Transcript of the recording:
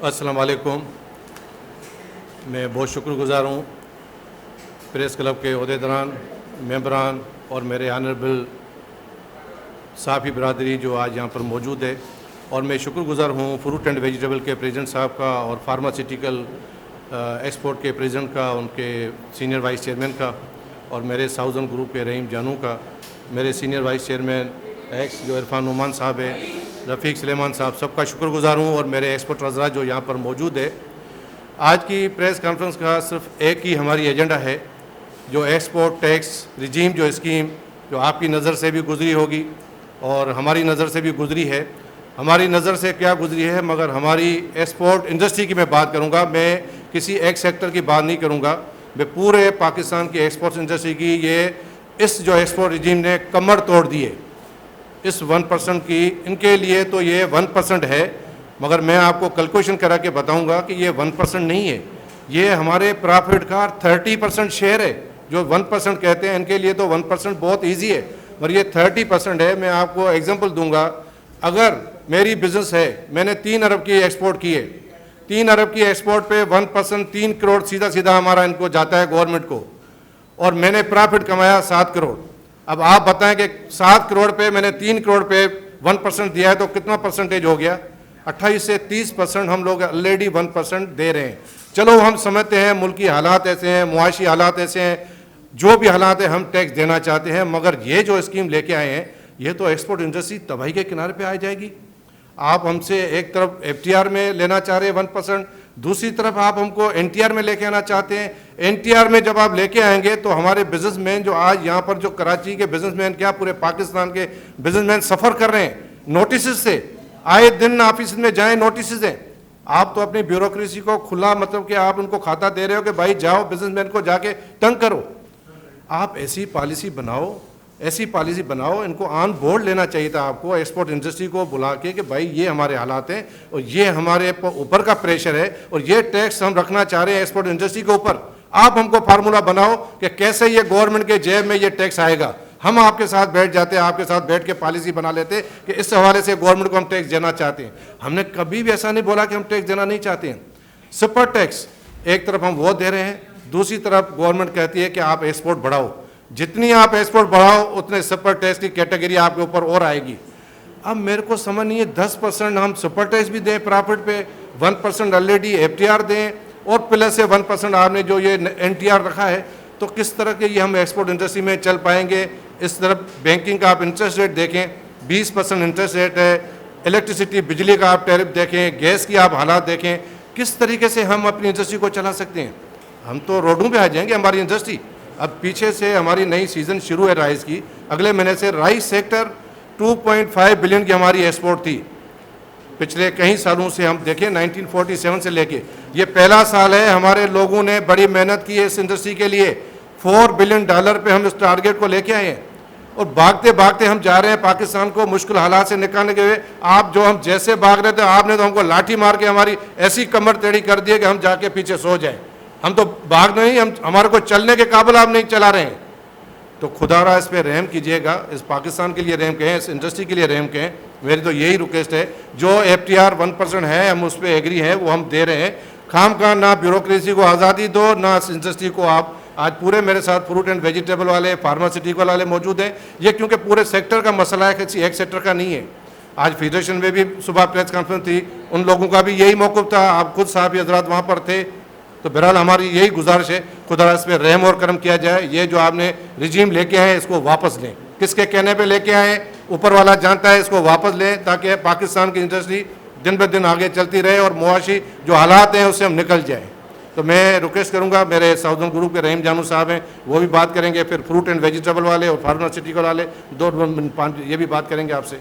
अस्सलाम वालेकुम। मैं बहुत शुक्रगुज़ार हूँ प्रेस क्लब के अहदेदारान, मेंबरान और मेरे ऑनरेबल साफ़ी बरदरी जो आज यहाँ पर मौजूद है। और मैं शुक्रगुज़ार हूँ फ्रूट एंड वेजिटेबल के प्रेसिडेंट साहब का और फार्मास्यूटिकल एक्सपोर्ट के प्रेसिडेंट का, उनके सीनियर वाइस चेयरमैन का, और मेरे साउदर्न ग्रुप के रहीम जानू का, मेरे सीनियर वाइस चेयरमैन एक्स जो इरफान नुमान साहब है, रफ़ीक सलेमान साहब, सबका शुक्रगुज़ार हूँ। और मेरे एक्सपोर्टर हज़रात जो यहाँ पर मौजूद है। आज की प्रेस कॉन्फ्रेंस का सिर्फ एक ही हमारी एजेंडा है, जो एक्सपोर्ट टैक्स रिजीम जो स्कीम जो आपकी नज़र से भी गुजरी होगी और हमारी नज़र से भी गुजरी है। हमारी नज़र से क्या गुजरी है, मगर हमारी एक्सपोर्ट इंडस्ट्री की मैं बात करूँगा, मैं किसी एक सेक्टर की बात नहीं करूँगा, मैं पूरे पाकिस्तान की एक्सपोर्ट इंडस्ट्री की इस जो एक्सपोर्ट रिजीम ने कमर तोड़ दी है, इस 1% की, इनके लिए तो ये 1% है, मगर मैं आपको कैलकुलेशन करा के बताऊंगा कि ये 1% नहीं है, ये हमारे प्रॉफिट का 30% शेयर है। जो 1% कहते हैं इनके लिए तो 1% बहुत इजी है, मगर ये 30% है। मैं आपको एग्जांपल दूंगा, अगर मेरी बिजनेस है, मैंने 3 अरब की एक्सपोर्ट की है, 3 अरब की एक्सपोर्ट पे 1% 3 करोड़ सीधा सीधा हमारा इनको जाता है गवर्नमेंट को, और मैंने प्रॉफिट कमाया 7 करोड़। अब आप बताएं कि 7 करोड़ पे मैंने 3 करोड़ पे 1% दिया है तो कितना परसेंटेज हो गया? 28 से 30% हम लोग ऑलरेडी 1% दे रहे हैं। चलो हम समझते हैं मुल्क की हालात ऐसे हैं, मुआशी हालात ऐसे हैं, जो भी हालात है हम टैक्स देना चाहते हैं, मगर ये जो स्कीम लेके आए हैं ये तो एक्सपोर्ट इंडस्ट्री तबाही के किनारे पे आ जाएगी। आप हमसे एक तरफ FTR में लेना चाह रहे हैं 1%, दूसरी तरफ आप हमको NTR में लेके आना चाहते हैं। NTR में जब आप लेके आएंगे तो हमारे बिजनेसमैन जो आज यहाँ पर जो कराची के बिजनेसमैन, क्या पूरे पाकिस्तान के बिजनेसमैन सफ़र कर रहे हैं नोटिस से, आए दिन ऑफिस में जाएं नोटिस हैं। आप तो अपनी ब्यूरोक्रेसी को खुला, मतलब कि आप उनको खाता दे रहे हो कि भाई जाओ बिजनेसमैन को जाके तंग करो। आप ऐसी पॉलिसी बनाओ, ऐसी पॉलिसी बनाओ, इनको ऑन बोर्ड लेना चाहिए था आपको, एक्सपोर्ट इंडस्ट्री को बुला के कि भाई ये हमारे हालात हैं और ये हमारे ऊपर का प्रेशर है और ये टैक्स हम रखना चाह रहे हैं एक्सपोर्ट इंडस्ट्री के ऊपर। आप हमको फार्मूला बनाओ कि कैसे ये गवर्नमेंट के जेब में ये टैक्स आएगा। हम आपके साथ बैठ जाते, आपके साथ बैठ के पॉलिसी बना लेते कि इस हवाले से गवर्नमेंट को हम टैक्स देना चाहते हैं। हमने कभी भी ऐसा नहीं बोला कि हम टैक्स देना नहीं चाहते हैं। सुपर टैक्स एक तरफ हम वो दे रहे हैं, दूसरी तरफ गवर्नमेंट कहती है कि आप एक्सपोर्ट बढ़ाओ, जितनी आप एक्सपोर्ट बढ़ाओ उतने सुपर टैक्स की कैटेगरी आपके ऊपर और आएगी। अब मेरे को समझ नहीं है, 10% हम सुपर टैक्स भी दें प्रॉफिट पे, 1% ऑलरेडी FTR दें और प्लस से 1% आपने जो ये NTR रखा है, तो किस तरह के ये हम एक्सपोर्ट इंडस्ट्री में चल पाएंगे। इस तरफ बैंकिंग का आप इंटरेस्ट रेट देखें, 20% इंटरेस्ट रेट है, इलेक्ट्रिसिटी बिजली का आप टैरिफ देखें, गैस की आप हालात देखें, किस तरीके से हम अपनी इंडस्ट्री को चला सकते हैं। हम तो रोडों पे आ जाएंगे हमारी इंडस्ट्री। अब पीछे से हमारी नई सीज़न शुरू है राइस की, अगले महीने से राइस सेक्टर 2.5 बिलियन की हमारी एक्सपोर्ट थी। पिछले कई सालों से हम देखें 1947 से लेके ये पहला साल है, हमारे लोगों ने बड़ी मेहनत की है इस इंडस्ट्री के लिए। $4 बिलियन पे हम इस टारगेट को लेके आए हैं और भागते भागते हम जा रहे हैं पाकिस्तान को मुश्किल हालात से निकालने के लिए। आप जो हम जैसे भाग रहे थे, आपने तो हमको लाठी मार के हमारी ऐसी कमर टेढ़ी कर दी है कि हम जाके पीछे सो जाएं। हम तो भाग नहीं, हम हमारे को चलने के काबिल आप नहीं चला रहे हैं। तो खुदारा इस पर रहम कीजिएगा, इस पाकिस्तान के लिए रहम कहें, इस इंडस्ट्री के लिए रहम कहें। मेरी तो यही रिक्वेस्ट है, जो FTR 1% है हम उस पर एग्री हैं, वो हम दे रहे हैं। खाम खा ना ब्यूरोक्रेसी को आज़ादी दो, ना इस इंडस्ट्री को आप। आज पूरे मेरे साथ फ्रूट एंड वेजिटेबल वाले, फार्मास्यूटिकल वाले मौजूद हैं। ये क्योंकि पूरे सेक्टर का मसला है, किसी एक सेक्टर का नहीं है। आज फेडरेशन में भी सुबह प्रेस कॉन्फ्रेंस थी, उन लोगों का भी यही मौक़िफ़ था, आप खुद साहब हज़रात वहाँ पर थे। तो बहरहाल हमारी यही गुजारिश है, खुदा इस पर रहम और करम किया जाए। ये जो आपने रिजीम लेके आए इसको वापस लें, किसके कहने पे लेके आए ऊपर वाला जानता है, इसको वापस लें ताकि पाकिस्तान की इंडस्ट्री दिन ब दिन आगे चलती रहे और मुआशी जो हालात हैं उससे हम निकल जाएँ। तो मैं रिक्वेस्ट करूँगा, मेरे साउदर्न ग्रुप के रहीम जानू साहब हैं, वो भी बात करेंगे, फिर फ्रूट एंड वेजिटेबल वाले और फार्मास्यूटिकल वाले 2 ये भी बात करेंगे आपसे।